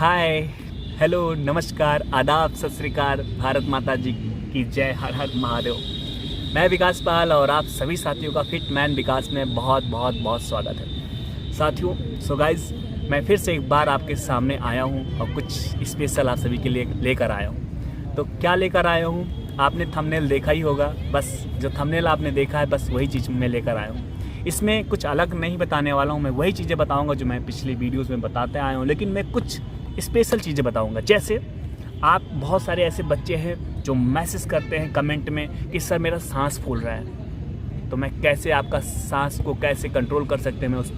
हाय, hello, नमस्कार, आदाब, सत श्री अकाल, भारत माता जी की जय, हर हर महादेव। मैं विकास पाल और आप सभी साथियों का फिट मैन विकास में बहुत बहुत बहुत स्वागत है। साथियों, सो गाइज, मैं फिर से एक बार आपके सामने आया हूँ और कुछ स्पेशल आप सभी के लिए लेकर आया हूँ। तो क्या लेकर आया हूँ, आपने थंबनेल देखा ही होगा। बस जो थंबनेल आपने देखा है, बस वही चीज़ मैं लेकर आया हूँ। इसमें कुछ अलग नहीं बताने वाला हूँ, मैं वही चीज़ें बताऊँगा जो मैं पिछली वीडियोज़ में बताते आया हूँ, लेकिन मैं कुछ स्पेशल चीज़ें बताऊंगा। जैसे आप बहुत सारे ऐसे बच्चे हैं जो मैसेज करते हैं कमेंट में कि सर मेरा सांस फूल रहा है, तो मैं कैसे आपका सांस को कैसे कंट्रोल कर सकते हैं, मैं उस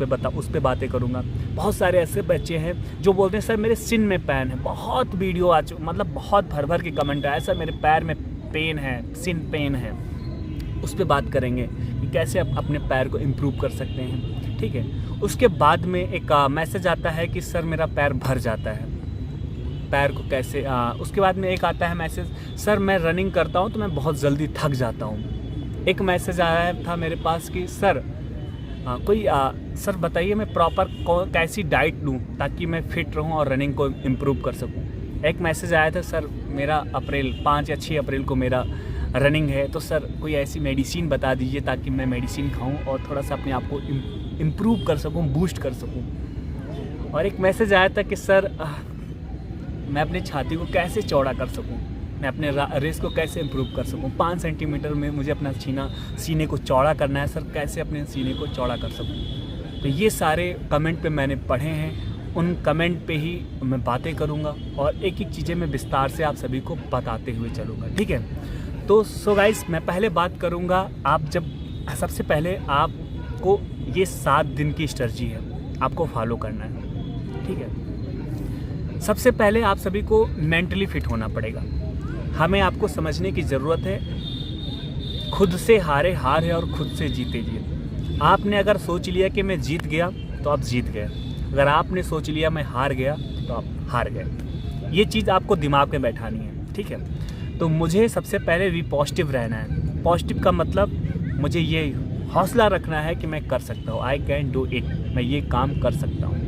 पर बातें करूंगा। बहुत सारे ऐसे बच्चे हैं जो बोलते हैं सर मेरे सिन में पेन है। बहुत वीडियो मतलब बहुत भर भर के कमेंट आया, सर मेरे पैर में पेन है, सिन पेन है। उस पर बात करेंगे कि कैसे आप अपने पैर को इम्प्रूव कर सकते हैं, ठीक है। उसके बाद में एक मैसेज आता है कि सर मेरा पैर भर जाता है, पैर को कैसे उसके बाद में एक आता है मैसेज, सर मैं रनिंग करता हूँ तो मैं बहुत जल्दी थक जाता हूँ। एक मैसेज आया था मेरे पास कि सर सर बताइए मैं प्रॉपर कैसी डाइट लूँ ताकि मैं फिट रहूँ और रनिंग को इम्प्रूव कर सकूँ। एक मैसेज आया था, सर मेरा 5 या 6 अप्रैल को मेरा रनिंग है, तो सर कोई ऐसी मेडिसिन बता दीजिए ताकि मैं मेडिसिन खाऊं और थोड़ा सा अपने आप को इम्प्रूव कर सकूं, बूस्ट कर सकूं। और एक मैसेज आया था कि सर मैं अपनी छाती को कैसे चौड़ा कर सकूं, मैं अपने रेस को कैसे इम्प्रूव कर सकूं। 5 सेंटीमीटर में मुझे अपना सीने को चौड़ा करना है, सर कैसे अपने सीने को चौड़ा कर सकूं। तो ये सारे कमेंट पे मैंने पढ़े हैं, उन कमेंट पे ही मैं बातें करूँगा और एक एक चीज़ें मैं विस्तार से आप सभी को बताते हुए चलूँगा, ठीक है। तो सो गाइस, मैं पहले बात करूंगा, सबसे पहले आपको ये 7 दिन की स्ट्रेटजी है, आपको फॉलो करना है, ठीक है। सबसे पहले आप सभी को मेंटली फिट होना पड़ेगा। हमें आपको समझने की ज़रूरत है, खुद से हारे हार है और खुद से जीते जीत। आपने अगर सोच लिया कि मैं जीत गया तो आप जीत गए, अगर आपने सोच लिया मैं हार गया तो आप हार गए। ये चीज़ आपको दिमाग में बैठानी है, ठीक है। तो मुझे सबसे पहले भी पॉजिटिव रहना है। पॉजिटिव का मतलब मुझे ये हौसला रखना है कि मैं कर सकता हूँ, आई कैन डू इट, मैं ये काम कर सकता हूँ।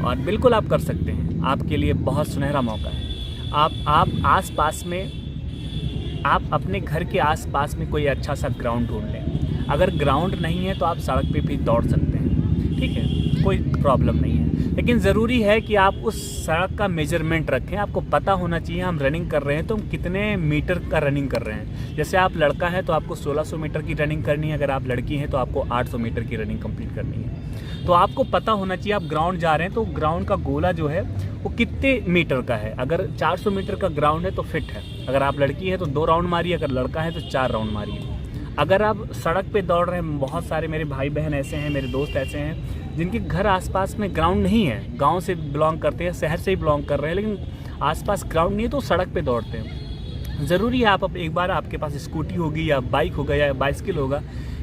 और बिल्कुल आप कर सकते हैं, आपके लिए बहुत सुनहरा मौका है। आप आस-पास में, आप अपने घर के आस-पास में कोई अच्छा सा ग्राउंड ढूंढ लें। अगर ग्राउंड नहीं है तो आप सड़क पे भी दौड़ सकते हैं, ठीक है, कोई प्रॉब्लम नहीं है। लेकिन ज़रूरी है कि आप उस सड़क का मेजरमेंट रखें। आपको पता होना चाहिए हम रनिंग कर रहे हैं तो हम कितने मीटर का रनिंग कर रहे हैं। जैसे आप लड़का है तो आपको 1600 मीटर की रनिंग करनी है, अगर आप लड़की हैं तो आपको 800 मीटर की रनिंग कंप्लीट करनी है। तो आपको पता होना चाहिए आप ग्राउंड जा रहे हैं तो ग्राउंड का गोला जो है वो कितने मीटर का है। अगर 400 मीटर का ग्राउंड है तो फिट है। अगर आप लड़की हैं तो 2 राउंड मारिए, अगर लड़का है तो 4 राउंड मारिए। अगर आप सड़क पे दौड़ रहे हैं, बहुत सारे मेरे भाई बहन ऐसे हैं, मेरे दोस्त ऐसे हैं जिनके घर आसपास में ग्राउंड नहीं है, गांव से बिलोंग करते हैं, शहर से ही बिलोंग कर रहे हैं, लेकिन आसपास ग्राउंड नहीं है तो सड़क पे दौड़ते हैं। ज़रूरी है आप एक बार आपके पास स्कूटी होगी या बाइक होगा या बाइसिकल होगा,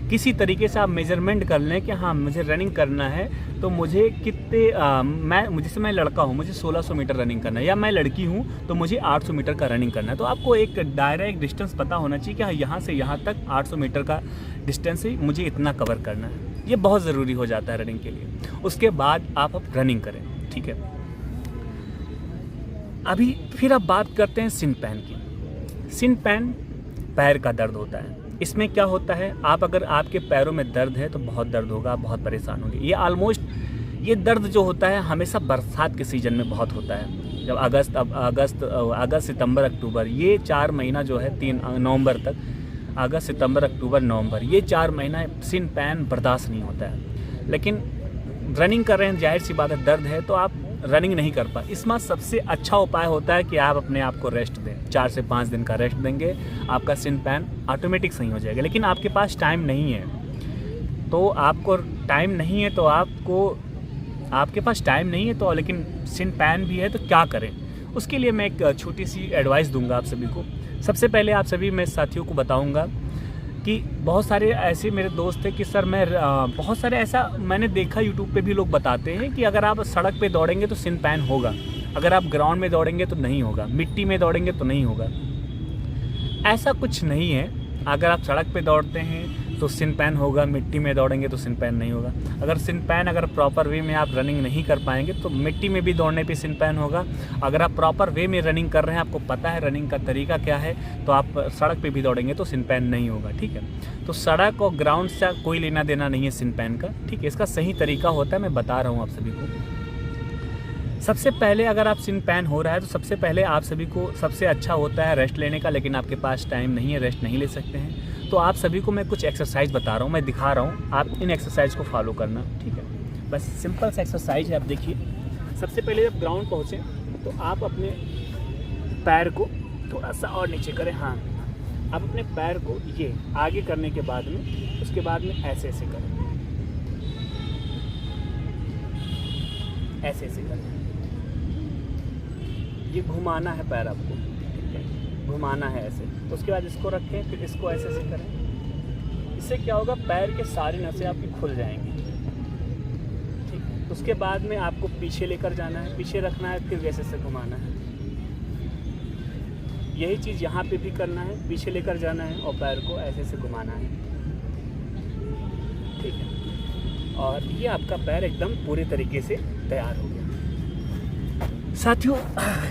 किसी तरीके से आप मेजरमेंट कर लें कि हाँ मुझे रनिंग करना है तो मुझे जैसे मैं लड़का हूँ मुझे 1600 मीटर रनिंग करना है, या मैं लड़की हूँ तो मुझे 800 मीटर का रनिंग करना है। तो आपको एक दायरा, एक डिस्टेंस पता होना चाहिए कि हाँ यहाँ से यहाँ तक 800 मीटर का डिस्टेंस ही मुझे इतना कवर करना है। ये बहुत ज़रूरी हो जाता है रनिंग के लिए। उसके बाद आप रनिंग करें, ठीक है। अभी फिर आप बात करते हैं सिन पैन की। सिन पैन पैर का दर्द होता है। इसमें क्या होता है, अगर आपके पैरों में दर्द है तो बहुत दर्द होगा, आप बहुत परेशान होंगे। ये दर्द जो होता है हमेशा बरसात के सीज़न में बहुत होता है। जब अगस्त, सितंबर, अक्टूबर, ये 4 महीना जो है, 3 नवंबर तक, अगस्त, सितंबर, अक्टूबर, नवंबर, ये 4 महीना सिन पैन बर्दाश्त नहीं होता है। लेकिन रनिंग कर रहे हैं, जाहिर सी बात है दर्द है तो आप रनिंग नहीं कर पाए। इसमें सबसे अच्छा उपाय होता है कि आप अपने आप को रेस्ट दें। 4 से 5 दिन का रेस्ट देंगे, आपका सिन पैन ऑटोमेटिक सही हो जाएगा। लेकिन आपके पास टाइम नहीं है तो आपके पास टाइम नहीं है तो लेकिन सिन पैन भी है तो क्या करें। उसके लिए मैं एक छोटी सी एडवाइस दूंगा आप सभी को। सबसे पहले आप सभी मैं साथियों को बताऊंगा कि बहुत सारे ऐसे मेरे दोस्त हैं कि सर बहुत सारे ऐसा मैंने देखा यूट्यूब पे भी लोग बताते हैं कि अगर आप सड़क पे दौड़ेंगे तो सिन पैन होगा, अगर आप ग्राउंड में दौड़ेंगे तो नहीं होगा, मिट्टी में दौड़ेंगे तो नहीं होगा। ऐसा कुछ नहीं है। अगर आप सड़क पे दौड़ते हैं तो सिन पैन होगा, मिट्टी में दौड़ेंगे तो सिन पैन नहीं होगा। अगर सिन पैन अगर प्रॉपर वे में आप रनिंग नहीं कर पाएंगे तो मिट्टी में भी दौड़ने पे सिन पैन होगा। अगर आप प्रॉपर वे में रनिंग कर रहे हैं, आपको पता है रनिंग का तरीका क्या है, तो आप सड़क पे भी दौड़ेंगे तो सिन पैन नहीं होगा। ठीक है, तो सड़क और ग्राउंड से कोई लेना देना नहीं है सिन पैन का। ठीक है, इसका सही तरीका होता है, मैं बता रहा हूँ आप सभी को। सबसे पहले अगर आप सिन पैन हो रहा है तो सबसे पहले आप सभी को सबसे अच्छा होता है रेस्ट लेने का, लेकिन आपके पास टाइम नहीं है, रेस्ट नहीं ले सकते हैं, तो आप सभी को मैं कुछ एक्सरसाइज बता रहा हूँ, मैं दिखा रहा हूँ, आप इन एक्सरसाइज को फॉलो करना। ठीक है, बस सिंपल सा एक्सरसाइज है। आप देखिए, सबसे पहले जब ग्राउंड पहुँचे तो आप अपने पैर को थोड़ा सा और नीचे करें। हाँ, आप अपने पैर को ये आगे करने के बाद में, उसके बाद में ऐसे ऐसे करें, ऐसे ऐसे करें, ये घुमाना है पैर आपको। ठीक है, घुमाना है ऐसे। तो उसके बाद इसको रखें, फिर इसको ऐसे ऐसे करें। इससे क्या होगा, पैर के सारी नसें आपकी खुल जाएंगी। ठीक है, उसके बाद में आपको पीछे लेकर जाना है, पीछे रखना है, फिर वैसे से घुमाना है। यही चीज़ यहाँ पे भी करना है, पीछे लेकर जाना है और पैर को ऐसे से घुमाना है। ठीक है, और ये आपका पैर एकदम पूरे तरीके से तैयार हो गया। साथियों,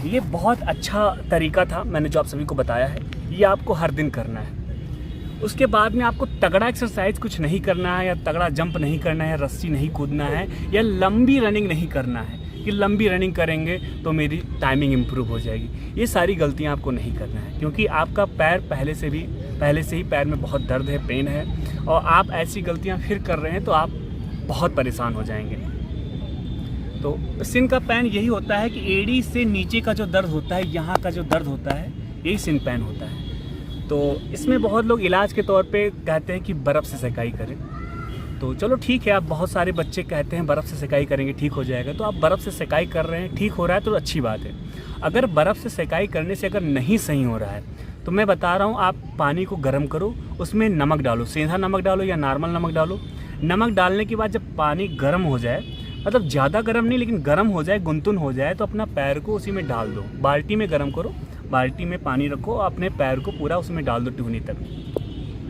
ये बहुत अच्छा तरीका था मैंने जो आप सभी को बताया है, ये आपको हर दिन करना है। उसके बाद में आपको तगड़ा एक्सरसाइज कुछ नहीं करना है, या तगड़ा जंप नहीं करना है, रस्सी नहीं कूदना है, या लंबी रनिंग नहीं करना है कि लंबी रनिंग करेंगे तो मेरी टाइमिंग इम्प्रूव हो जाएगी। ये सारी गलतियां आपको नहीं करना है, क्योंकि आपका पैर पहले से ही पैर में बहुत दर्द है, पेन है, और आप ऐसी गलतियां फिर कर रहे हैं तो आप बहुत परेशान हो जाएंगे। तो सिन का पैन यही होता है कि एड़ी से नीचे का जो दर्द होता है, यहाँ का जो दर्द होता है, यही सिन पैन होता है। तो इसमें बहुत लोग इलाज के तौर पे कहते हैं कि बर्फ़ से सेकाई करें। तो चलो ठीक है, आप बहुत सारे बच्चे कहते हैं बर्फ़ से सेकाई करेंगे ठीक हो जाएगा, तो आप बर्फ़ से सेकाई कर रहे हैं, ठीक हो रहा है तो अच्छी बात है। अगर बर्फ़ से सेकाई करने से अगर नहीं सही हो रहा है तो मैं बता रहा हूँ, आप पानी को गर्म करो, उसमें नमक डालो, सेंधा नमक डालो या नॉर्मल नमक डालो। नमक डालने के बाद जब पानी गर्म हो जाए, मतलब ज़्यादा गर्म नहीं लेकिन गर्म हो जाए, गुनगुन हो जाए, तो अपना पैर को उसी में डाल दो। बाल्टी में गर्म करो, बाल्टी में पानी रखो, अपने पैर को पूरा उसमें डाल दो टहनी तक।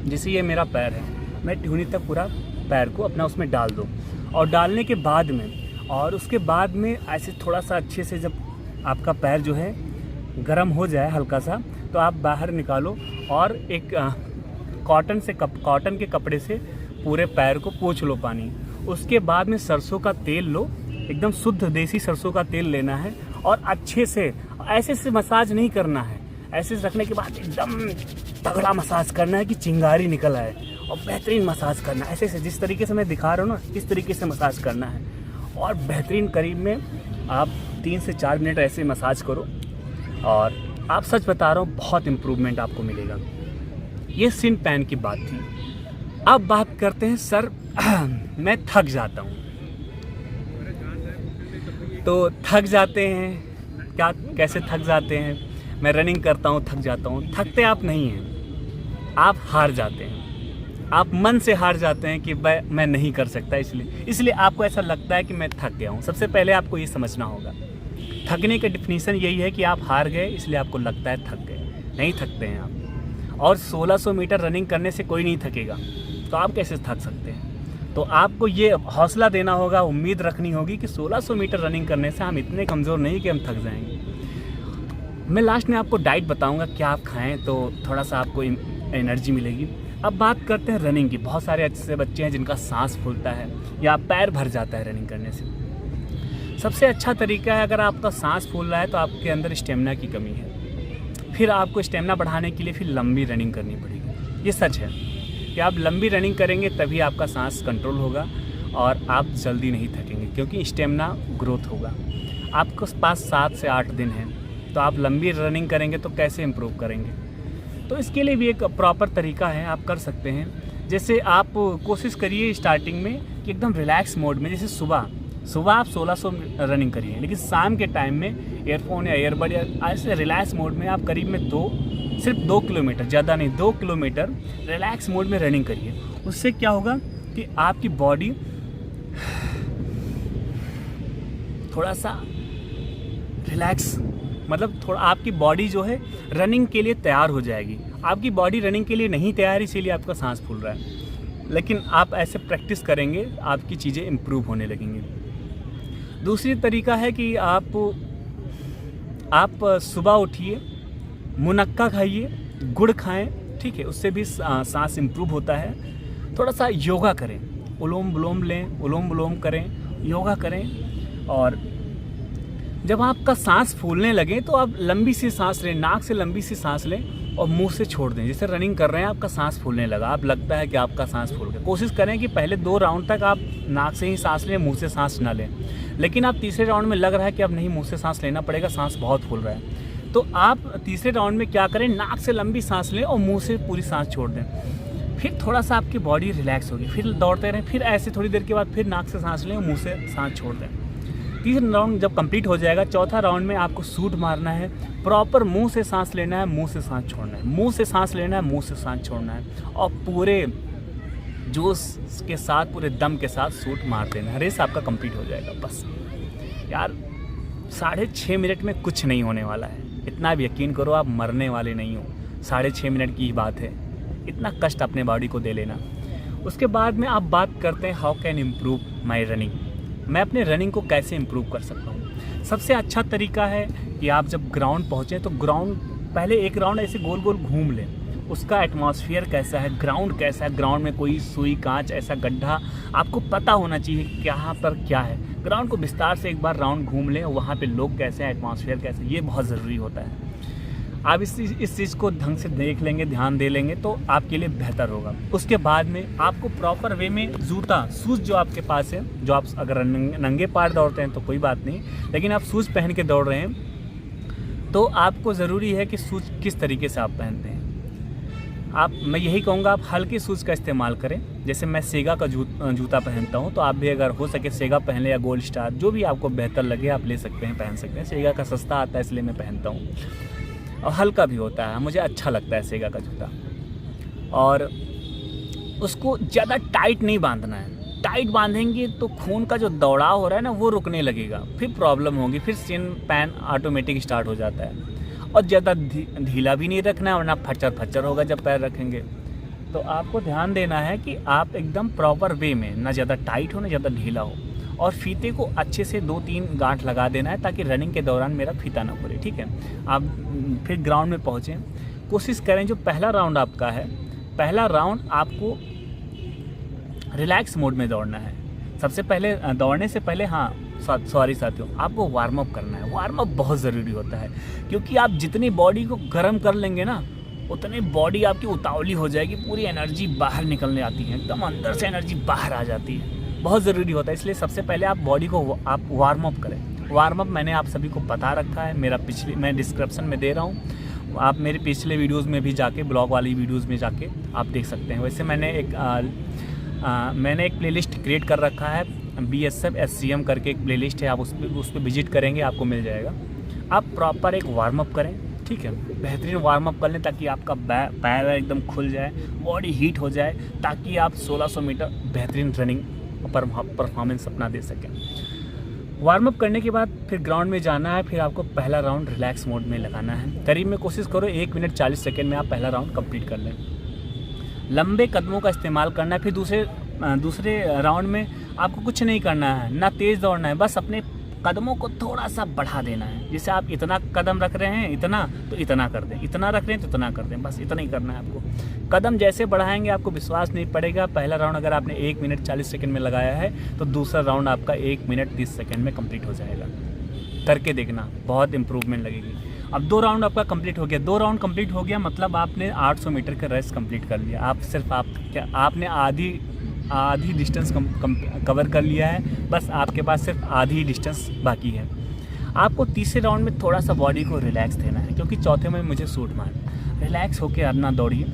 जैसे ये मेरा पैर है, मैं टहनी तक पूरा पैर को अपना उसमें डाल दो। और डालने के बाद में, और उसके बाद में ऐसे थोड़ा सा अच्छे से जब आपका पैर जो है गर्म हो जाए हल्का सा, तो आप बाहर निकालो और एक कॉटन के कपड़े से पूरे पैर को पोंछ लो पानी। उसके बाद में सरसों का तेल लो, एकदम शुद्ध देसी सरसों का तेल लेना है, और अच्छे से ऐसे से मसाज नहीं करना है, ऐसे रखने के बाद एकदम तगड़ा मसाज करना है कि चिंगारी निकल आए, और बेहतरीन मसाज करना है। ऐसे से जिस तरीके से मैं दिखा रहा हूँ ना, इस तरीके से मसाज करना है, और बेहतरीन करीब में आप 3 से 4 मिनट ऐसे मसाज करो, और आप सच बता रहा हूँ बहुत इम्प्रूवमेंट आपको मिलेगा। ये सिन पैन की बात थी। अब बात करते हैं सर मैं थक जाता हूँ। तो थक जाते हैं क्या, कैसे थक जाते हैं? मैं रनिंग करता हूँ, थक जाता हूँ। थकते आप नहीं हैं, आप हार जाते हैं। आप मन से हार जाते हैं कि मैं नहीं कर सकता, इसलिए आपको ऐसा लगता है कि मैं थक गया हूँ। सबसे पहले आपको ये समझना होगा, थकने का डिफिनीशन यही है कि आप हार गए, इसलिए आपको लगता है थक गए। नहीं थकते हैं आप। और 1600 मीटर रनिंग करने से कोई नहीं थकेगा, तो आप कैसे थक सकते हैं? तो आपको ये हौसला देना होगा, उम्मीद रखनी होगी कि 1600 मीटर रनिंग करने से हम इतने कमज़ोर नहीं कि हम थक जाएंगे। मैं लास्ट में आपको डाइट बताऊंगा, क्या आप खाएं तो थोड़ा सा आपको एनर्जी मिलेगी। अब बात करते हैं रनिंग की। बहुत सारे अच्छे बच्चे हैं जिनका सांस फूलता है या पैर भर जाता है रनिंग करने से। सबसे अच्छा तरीका है, अगर आपका सांस फूल रहा है तो आपके अंदर स्टेमिना की कमी है। फिर आपको स्टेमिना बढ़ाने के लिए फिर लंबी रनिंग करनी पड़ेगी। ये सच है कि आप लंबी रनिंग करेंगे तभी आपका सांस कंट्रोल होगा और आप जल्दी नहीं थकेंगे, क्योंकि स्टेमिना ग्रोथ होगा। आपके पास 7 से 8 दिन हैं, तो आप लंबी रनिंग करेंगे तो कैसे इम्प्रूव करेंगे? तो इसके लिए भी एक प्रॉपर तरीका है, आप कर सकते हैं। जैसे आप कोशिश करिए स्टार्टिंग में कि एकदम रिलैक्स मोड में, जैसे सुबह आप 1600 रनिंग करिए, लेकिन शाम के टाइम में ईयरफोन या ईयरबड या ऐसे रिलैक्स मोड में आप करीब में सिर्फ 2 किलोमीटर, ज़्यादा नहीं, 2 किलोमीटर रिलैक्स मोड में रनिंग करिए। उससे क्या होगा कि आपकी बॉडी थोड़ा सा रिलैक्स, मतलब थोड़ा आपकी बॉडी जो है रनिंग के लिए तैयार हो जाएगी। आपकी बॉडी रनिंग के लिए नहीं तैयार, इसीलिए आपका सांस फूल रहा है। लेकिन आप ऐसे प्रैक्टिस करेंगे आपकी चीज़ें इम्प्रूव होने लगेंगी। दूसरी तरीका है कि आप सुबह उठिए, मुनक्का खाइए, गुड़ खाएं, ठीक है, उससे भी सांस इम्प्रूव होता है। थोड़ा सा योगा करें, उलोम विलोम लें, उलोम विलोम करें, योगा करें। और जब आपका सांस फूलने लगे तो आप लंबी सी सांस लें, नाक से लंबी सी सांस लें और मुंह से छोड़ दें। जैसे रनिंग कर रहे हैं, आपका सांस फूलने लगा, आप लगता है कि आपका सांस फूल गया। कोशिश करें कि पहले 2 राउंड तक आप नाक से ही सांस लें, मुंह से सांस ना लें। लेकिन आप तीसरे राउंड में लग रहा है कि अब नहीं, मुंह से सांस लेना पड़ेगा, सांस बहुत फूल रहा है, तो आप तीसरे राउंड में क्या करें, नाक से लंबी सांस लें और मुँह से पूरी सांस छोड़ दें। फिर थोड़ा सा आपकी बॉडी रिलैक्स होगी, फिर दौड़ते रहें, फिर ऐसे थोड़ी देर के बाद फिर नाक से सांस लें और मुँह से सांस छोड़ दें। तीसरा राउंड जब कंप्लीट हो जाएगा, चौथा राउंड में आपको सूट मारना है। प्रॉपर मुंह से सांस लेना है, मुंह से सांस छोड़ना है, मुंह से सांस लेना है, मुंह से सांस छोड़ना है, और पूरे जोश के साथ, पूरे दम के साथ सूट मार देना है। रेस आपका कंप्लीट हो जाएगा। बस यार 6.5 मिनट में कुछ नहीं होने वाला है, इतना भी यकीन करो, आप मरने वाले नहीं हो। 6.5 मिनट की ही बात है, इतना कष्ट अपने बॉडी को दे लेना। उसके बाद में आप बात करते हैं how can improve my running. मैं अपने रनिंग को कैसे इम्प्रूव कर सकता हूँ। सबसे अच्छा तरीका है कि आप जब ग्राउंड पहुँचें तो ग्राउंड पहले एक राउंड ऐसे गोल गोल घूम लें। उसका एटमॉस्फेयर कैसा है, ग्राउंड कैसा है, ग्राउंड में कोई सुई, कांच, ऐसा गड्ढा आपको पता होना चाहिए कि यहाँ पर क्या है। ग्राउंड को विस्तार से एक बार राउंड घूम लें, वहाँ पे लोग कैसे हैं, एटमॉस्फेयर कैसे है, ये बहुत ज़रूरी होता है। आप इस चीज़ को ढंग से देख लेंगे, ध्यान दे लेंगे तो आपके लिए बेहतर होगा। उसके बाद में आपको प्रॉपर वे में जूता, शूज़ जो आपके पास है, जो आप अगर नंगे पैर दौड़ते हैं तो कोई बात नहीं, लेकिन आप शूज़ पहन के दौड़ रहे हैं तो आपको ज़रूरी है कि शूज़ किस तरीके से आप पहनते हैं। मैं यही कहूँगा आप हल्के शूज़ का इस्तेमाल करें। जैसे मैं सेगा का जूता पहनता हूँ, तो आप भी अगर हो सके सेगा पहन लें या गोल्ड स्टार, जो भी आपको बेहतर लगे आप ले सकते हैं, पहन सकते हैं। सेगा का सस्ता आता है इसलिए मैं पहनता हूँ, और हल्का भी होता है, मुझे अच्छा लगता है सेगा का जूता। और उसको ज़्यादा टाइट नहीं बांधना है, टाइट बांधेंगे तो खून का जो दौड़ाव हो रहा है ना वो रुकने लगेगा, फिर प्रॉब्लम होगी, फिर सिन पैन ऑटोमेटिक स्टार्ट हो जाता है। और ज़्यादा ढीला भी नहीं रखना है, वरना फच्चर फच्चर होगा जब पैर रखेंगे। तो आपको ध्यान देना है कि आप एकदम प्रॉपर वे में, ना ज़्यादा टाइट हो ना ज़्यादा ढीला हो, और फीते को अच्छे से 2-3 गांठ लगा देना है ताकि रनिंग के दौरान मेरा फीता ना खुले, ठीक है। आप फिर ग्राउंड में पहुँचें, कोशिश करें जो पहला राउंड आपका है, पहला राउंड आपको रिलैक्स मोड में दौड़ना है। सबसे पहले दौड़ने से पहले सॉरी साथियों, आपको वार्म अप करना है। वार्म अप बहुत ज़रूरी होता है, क्योंकि आप जितनी बॉडी को गर्म कर लेंगे ना, उतनी बॉडी आपकी उतावली हो जाएगी, पूरी एनर्जी बाहर निकलने आती है, एकदम अंदर से एनर्जी बाहर आ जाती है, बहुत ज़रूरी होता है। इसलिए सबसे पहले आप बॉडी को आप वार्म अप करें। वार्म अप मैंने आप सभी को बता रखा है, मैं डिस्क्रिप्शन में दे रहा हूँ, आप मेरे पिछले वीडियोज़ में भी जाके, ब्लॉग वाली वीडियोज़ में जाके आप देख सकते हैं। वैसे मैंने एक प्लेलिस्ट क्रिएट कर रखा है, BSF SCM करके एक प्लेलिस्ट है, आप उस पर विजिट करेंगे आपको मिल जाएगा। आप प्रॉपर एक वार्म अप करें, ठीक है, बेहतरीन वार्म अप कर लें ताकि आपका पैर एकदम खुल जाए, बॉडी हीट हो जाए, ताकि आप 1600 मीटर बेहतरीन रनिंग परफॉर्मेंस अपना दे सकें। वार्म अप करने के बाद फिर ग्राउंड में जाना है, फिर आपको पहला राउंड रिलैक्स मोड में लगाना है। करीब में कोशिश करो 1 मिनट 40 सेकेंड में आप पहला राउंड कंप्लीट कर लें। लंबे कदमों का इस्तेमाल करना है। फिर दूसरे राउंड में आपको कुछ नहीं करना है, ना तेज़ दौड़ना है, बस अपने कदमों को थोड़ा सा बढ़ा देना है। जैसे आप इतना कदम रख रहे हैं, इतना तो इतना कर दें, इतना रख रहे हैं तो इतना कर दें, बस इतना ही करना है आपको। कदम जैसे बढ़ाएंगे आपको विश्वास नहीं पड़ेगा। पहला राउंड अगर आपने 1 मिनट 40 सेकंड में लगाया है तो दूसरा राउंड आपका 1 मिनट 30 सेकंड में कंप्लीट हो जाएगा। करके देखना, बहुत इंप्रूवमेंट लगेगी। अब 2 राउंड आपका कंप्लीट हो गया। 2 राउंड कंप्लीट हो गया मतलब आपने 800 मीटर का रेस कंप्लीट कर लिया। आपने आधी डिस्टेंस कवर कर लिया है, बस आपके पास सिर्फ आधी डिस्टेंस बाकी है। आपको तीसरे राउंड में थोड़ा सा बॉडी को रिलैक्स देना है, क्योंकि चौथे में मुझे शूट मारना। रिलैक्स होकर अपना दौड़िए,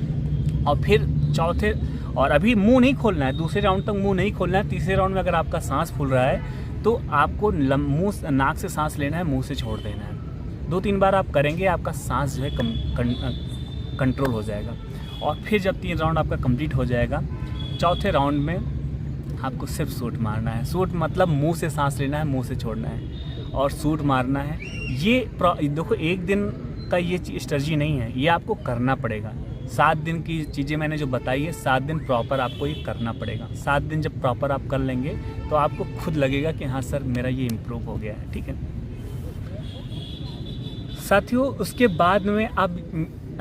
और फिर चौथे, और अभी मुंह नहीं खोलना है, दूसरे राउंड तक मुंह नहीं खोलना है। तीसरे राउंड में अगर आपका सांस फूल रहा है तो आपको नाक से सांस लेना है, मुँह से छोड़ देना है। 2-3 बार आप करेंगे, आपका सांस जो है कंट्रोल हो जाएगा। और फिर जब 3 राउंड आपका कंप्लीट हो जाएगा, चौथे राउंड में आपको सिर्फ शूट मारना है। शूट मतलब मुंह से सांस लेना है, मुंह से छोड़ना है और शूट मारना है। ये देखो, एक दिन का ये स्ट्रेटजी नहीं है, ये आपको करना पड़ेगा। 7 दिन की चीज़ें मैंने जो बताई है, 7 दिन प्रॉपर आपको ये करना पड़ेगा। 7 दिन जब प्रॉपर आप कर लेंगे तो आपको खुद लगेगा कि हाँ सर मेरा ये इम्प्रूव हो गया है। ठीक है साथियों, उसके बाद में अब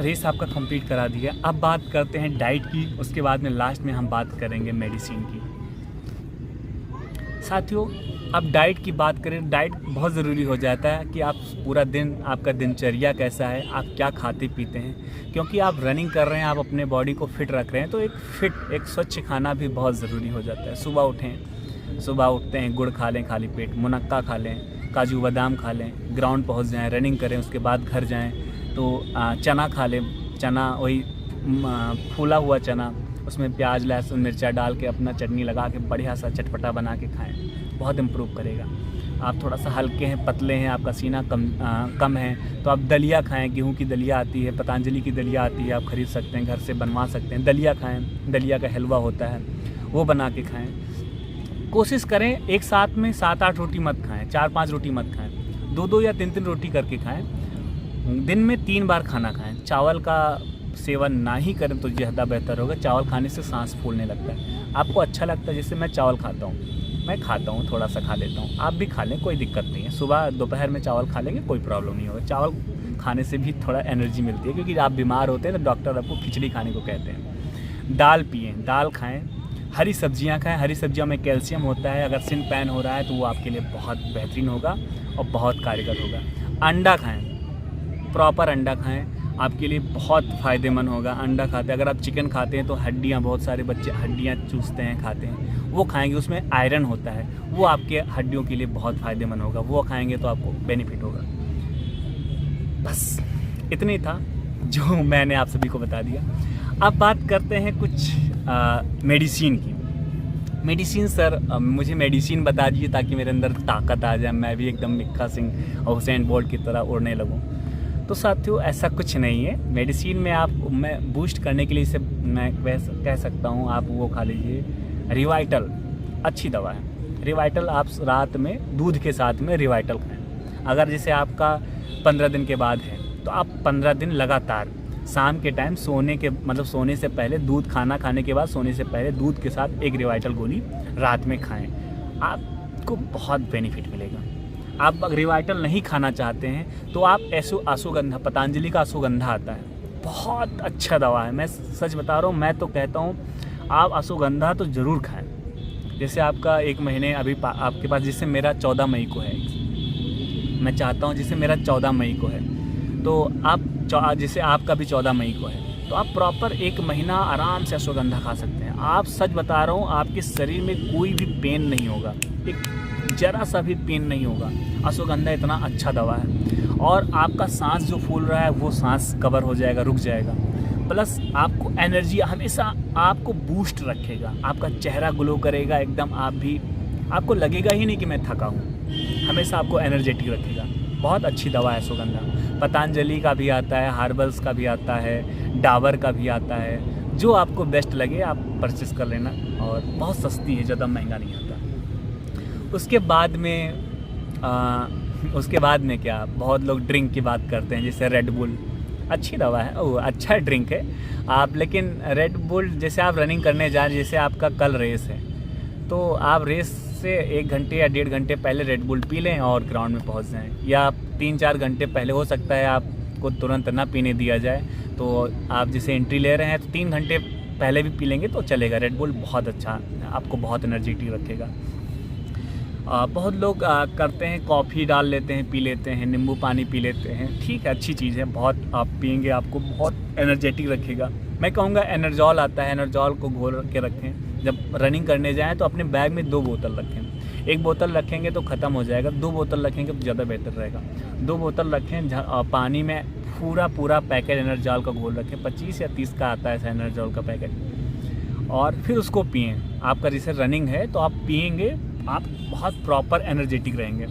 रेस आपका कंप्लीट करा दिया। अब बात करते हैं डाइट की, उसके बाद में लास्ट में हम बात करेंगे मेडिसिन की। साथियों अब डाइट की बात करें, डाइट बहुत ज़रूरी हो जाता है कि आप पूरा दिन, आपका दिनचर्या कैसा है, आप क्या खाते पीते हैं, क्योंकि आप रनिंग कर रहे हैं, आप अपने बॉडी को फिट रख रहे हैं, तो एक स्वच्छ खाना भी बहुत ज़रूरी हो जाता है। सुबह उठते हैं, गुड़ खा लें खाली पेट, मुनक्का खा लें, काजू बादाम खा लें, ग्राउंड पहुंच जाएं, रनिंग करें, उसके बाद घर जाएं तो चना खा लें। चना वही फूला हुआ चना, उसमें प्याज लहसुन मिर्चा डाल के अपना चटनी लगा के बढ़िया सा चटपटा बना के खाएं, बहुत इम्प्रूव करेगा। आप थोड़ा सा हल्के हैं, पतले हैं, आपका सीना कम है तो आप दलिया खाएं। गेहूं की दलिया आती है, पतंजलि की दलिया आती है, आप खरीद सकते हैं, घर से बनवा सकते हैं। दलिया खाएं, दलिया का हलवा होता है वो बना के खाएं। कोशिश करें एक साथ में 7-8 रोटी मत खाएं, 4-5 रोटी मत खाएं, 2-2 या 3-3 रोटी करके खाएं। दिन में 3 बार खाना खाएं। चावल का सेवन ना ही करें तो ज़्यादा बेहतर होगा। चावल खाने से सांस फूलने लगता है। आपको अच्छा लगता है, जैसे मैं चावल खाता हूँ, मैं खाता हूँ, थोड़ा सा खा लेता हूँ, आप भी खा लें, कोई दिक्कत नहीं है। सुबह दोपहर में चावल खा लेंगे, कोई प्रॉब्लम नहीं होगा। चावल खाने से भी थोड़ा एनर्जी मिलती है, क्योंकि आप बीमार होते हैं तो डॉक्टर आपको खिचड़ी खाने को कहते हैं। दाल पिएँ, दाल खाएँ, हरी सब्जियां खाएं। हरी सब्जियों में कैल्शियम होता है, अगर सिन पैन हो रहा है तो वो आपके लिए बहुत बेहतरीन होगा और बहुत कारगर होगा। अंडा खाएं, प्रॉपर अंडा खाएं, आपके लिए बहुत फ़ायदेमंद होगा। अंडा खाते, अगर आप चिकन खाते हैं तो हड्डियां, बहुत सारे बच्चे हड्डियां चूसते हैं, खाते हैं, वो खाएंगे, उसमें आयरन होता है, वो आपके हड्डियों के लिए बहुत फ़ायदेमंद होगा। वो खाएंगे तो आपको बेनिफिट होगा। बस इतनी था जो मैंने आप सभी को बता दिया। अब बात करते हैं कुछ मेडिसिन की। मेडिसिन सर, मुझे मेडिसिन बता दीजिए ताकि मेरे अंदर ताकत आ जाए, मैं भी एकदम मिल्खा सिंह और हुसैन बोल्ट की तरह उड़ने लगूं। तो साथियों ऐसा कुछ नहीं है। मेडिसिन में मैं बूस्ट करने के लिए इसे मैं कह सकता हूं, आप वो खा लीजिए। रिवाइटल अच्छी दवा है। रिवाइटल आप रात में दूध के साथ में रिवाइटल खाएँ। अगर जैसे आपका 15 दिन के बाद है तो आप 15 दिन लगातार शाम के टाइम सोने से पहले, खाना खाने के बाद सोने से पहले दूध के साथ एक रिवाइटल गोली रात में खाएं, आपको बहुत बेनिफिट मिलेगा। आप रिवाइटल नहीं खाना चाहते हैं तो आप अश्वगंधा, पतंजलि का अश्वगंधा आता है, बहुत अच्छा दवा है। मैं सच बता रहा हूँ, मैं तो कहता हूँ आप अश्वगंधा तो ज़रूर खाएँ। जैसे आपका 1 महीने अभी आपके पास, जिससे मेरा 14 मई को है, मैं चाहता हूँ जिससे मेरा 14 मई को है, तो आप जैसे आपका भी 14 मई को है, तो आप प्रॉपर 1 महीना आराम से अश्वगंधा खा सकते हैं। आप सच बता रहा हूँ, आपके शरीर में कोई भी पेन नहीं होगा, एक जरा सा भी पेन नहीं होगा। अश्वगंधा इतना अच्छा दवा है। और आपका सांस जो फूल रहा है वो सांस कवर हो जाएगा, रुक जाएगा। प्लस आपको एनर्जी हमेशा आपको बूस्ट रखेगा, आपका चेहरा ग्लो करेगा एकदम। आपको लगेगा ही नहीं कि मैं थका हूँ, हमेशा आपको एनर्जेटिक रखेगा। बहुत अच्छी दवा है अश्वगंधा। पतंजलि का भी आता है, हर्बल्स का भी आता है, डाबर का भी आता है। जो आपको बेस्ट लगे आप परचेस कर लेना, और बहुत सस्ती है, ज़्यादा महंगा नहीं आता। उसके बाद में क्या, बहुत लोग ड्रिंक की बात करते हैं, जैसे रेड बुल अच्छी दवा है, अच्छा ड्रिंक है आप। लेकिन रेड बुल, जैसे आप रनिंग करने जा रहे, जैसे आपका कल रेस है, तो आप रेस से 1 घंटे या 1.5 घंटे पहले रेड बुल पी लें और ग्राउंड में पहुंच जाएं। या 3-4 घंटे पहले, हो सकता है आपको तुरंत ना पीने दिया जाए, तो आप जैसे एंट्री ले रहे हैं तो 3 घंटे पहले भी पी लेंगे तो चलेगा। रेड बुल बहुत अच्छा, आपको बहुत एनर्जेटिक रखेगा। बहुत लोग करते हैं, कॉफ़ी डाल लेते हैं, पी लेते हैं, नींबू पानी पी लेते हैं, ठीक है, अच्छी चीज़ है, बहुत आप पिएंगे आपको बहुत एनर्जेटिक रखेगा। मैं कहूँगा एनर्जॉल आता है, एनर्जॉल को घोल के रखें। जब रनिंग करने जाएं तो अपने बैग में 2 बोतल रखें। 1 बोतल रखेंगे तो ख़त्म हो जाएगा, 2 बोतल रखेंगे तो ज़्यादा बेहतर रहेगा। 2 बोतल रखें, पानी में पूरा पैकेट एनर्जॉल का घोल रखें। 25 या 30 का आता है एनर्जॉल का पैकेट, और फिर उसको पिएँ। आपका जैसे रनिंग है तो आप पिएंगे, आप बहुत प्रॉपर एनर्जेटिक रहेंगे।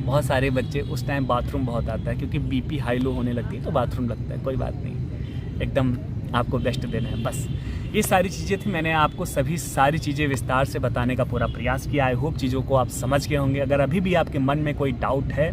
बहुत सारे बच्चे उस टाइम बाथरूम बहुत आता है, क्योंकि बीपी हाई लो होने लगती है तो बाथरूम लगता है, कोई बात नहीं, एकदम आपको बेस्ट देना है। बस ये सारी चीज़ें थी, मैंने आपको सारी चीज़ें विस्तार से बताने का पूरा प्रयास किया। आई होप चीज़ों को आप समझ गए होंगे। अगर अभी भी आपके मन में कोई डाउट है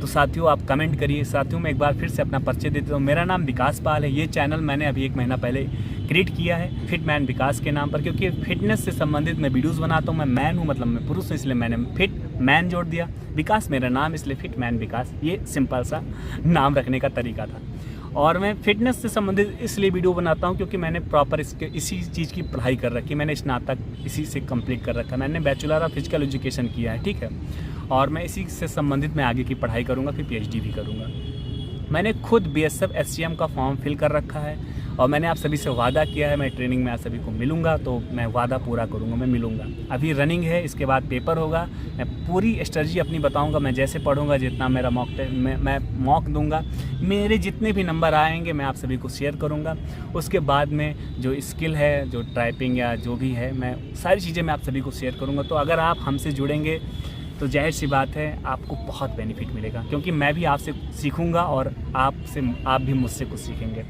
तो साथियों आप कमेंट करिए। साथियों मैं एक बार फिर से अपना परिचय देता हूँ। मेरा नाम विकास पाल है। ये चैनल मैंने अभी 1 महीना पहले क्रिएट किया है फिट मैन विकास के नाम पर, क्योंकि फिटनेस से संबंधित मैं वीडियोस बनाता हूँ। मैं मैन हूँ, मतलब मैं पुरुष हूँ, इसलिए मैंने फिट मैन जोड़ दिया। विकास मेरा नाम, इसलिए फिट मैन विकास, ये सिंपल सा नाम रखने का तरीका था। और मैं फिटनेस से संबंधित इसलिए वीडियो बनाता हूँ क्योंकि मैंने प्रॉपर इसी चीज़ की पढ़ाई कर रखी है। मैंने स्नातक इसी से कंप्लीट कर रखा है। मैंने बैचलर ऑफ फिजिकल एजुकेशन किया है, ठीक है। और मैं इसी से संबंधित मैं आगे की पढ़ाई करूँगा, फिर PhD भी करूँगा। मैंने खुद BSF SCM का फॉर्म फिल कर रखा है और मैंने आप सभी से वादा किया है मैं ट्रेनिंग में आप सभी को मिलूंगा, तो मैं वादा पूरा करूंगा, मैं मिलूंगा। अभी रनिंग है, इसके बाद पेपर होगा। मैं पूरी स्ट्रेटजी अपनी बताऊंगा, मैं जैसे पढ़ूंगा, जितना मेरा मैं मॉक दूंगा, मेरे जितने भी नंबर आएंगे मैं आप सभी को शेयर करूंगा। उसके बाद में जो स्किल है, जो टाइपिंग या जो भी है, मैं सारी चीज़ें मैं आप सभी को शेयर करूँगा। तो अगर आप हमसे जुड़ेंगे तो जाहिर सी बात है आपको बहुत बेनिफिट मिलेगा, क्योंकि मैं भी आपसे सीखूंगा और आप भी मुझसे कुछ सीखेंगे।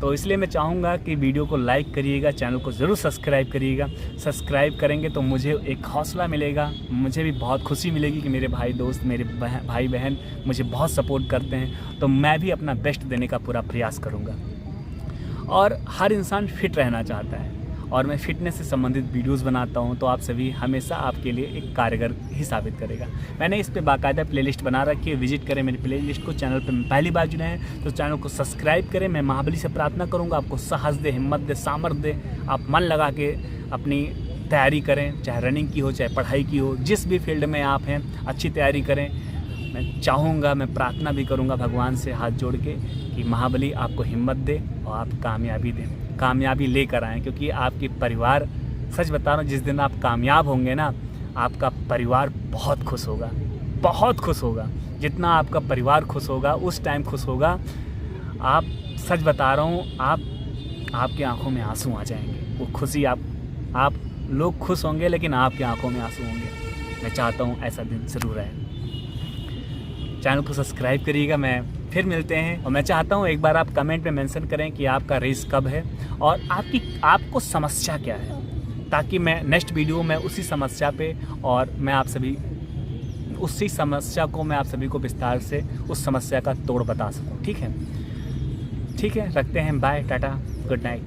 तो इसलिए मैं चाहूँगा कि वीडियो को लाइक करिएगा, चैनल को ज़रूर सब्सक्राइब करिएगा। सब्सक्राइब करेंगे तो मुझे एक हौसला मिलेगा, मुझे भी बहुत खुशी मिलेगी कि मेरे भाई दोस्त, मेरे भाई बहन मुझे बहुत सपोर्ट करते हैं। तो मैं भी अपना बेस्ट देने का पूरा प्रयास करूँगा। और हर इंसान फिट रहना चाहता है और मैं फिटनेस से संबंधित वीडियोस बनाता हूं, तो आप सभी हमेशा आपके लिए एक कारगर ही साबित करेगा। मैंने इस पे बाकायदा प्लेलिस्ट बना रखी है, विजिट करें मेरी प्लेलिस्ट को। चैनल पे पहली बार जुड़े हैं तो चैनल को सब्सक्राइब करें। मैं महाबली से प्रार्थना करूंगा आपको साहस दे, हिम्मत दे, सामर्थ्य दे। आप मन लगा के अपनी तैयारी करें, चाहे रनिंग की हो, चाहे पढ़ाई की हो, जिस भी फील्ड में आप हैं अच्छी तैयारी करें। मैं चाहूँगा, मैं प्रार्थना भी करूँगा भगवान से हाथ जोड़ के कि महाबली आपको हिम्मत दे और आप कामयाबी दें, कामयाबी लेकर आएँ। क्योंकि आपके परिवार, सच बता रहा हूँ, जिस दिन आप कामयाब होंगे ना, आपका परिवार बहुत खुश होगा, बहुत खुश होगा। जितना आपका परिवार खुश होगा उस टाइम खुश होगा आप, सच बता रहा हूँ, आपकी आंखों में आंसू आ जाएंगे। वो खुशी आप लोग खुश होंगे लेकिन आपकी आंखों में आंसू होंगे। मैं चाहता हूँ ऐसा दिन ज़रूर है। चैनल को सब्सक्राइब करिएगा। मैं फिर मिलते हैं और मैं चाहता हूँ एक बार आप कमेंट में मेंशन करें कि आपका रेस कब है और आपको समस्या क्या है, ताकि मैं नेक्स्ट वीडियो में उसी समस्या पे और मैं आप सभी उसी समस्या को मैं आप सभी को विस्तार से उस समस्या का तोड़ बता सकूँ। ठीक है, रखते हैं। Bye, tata, good night.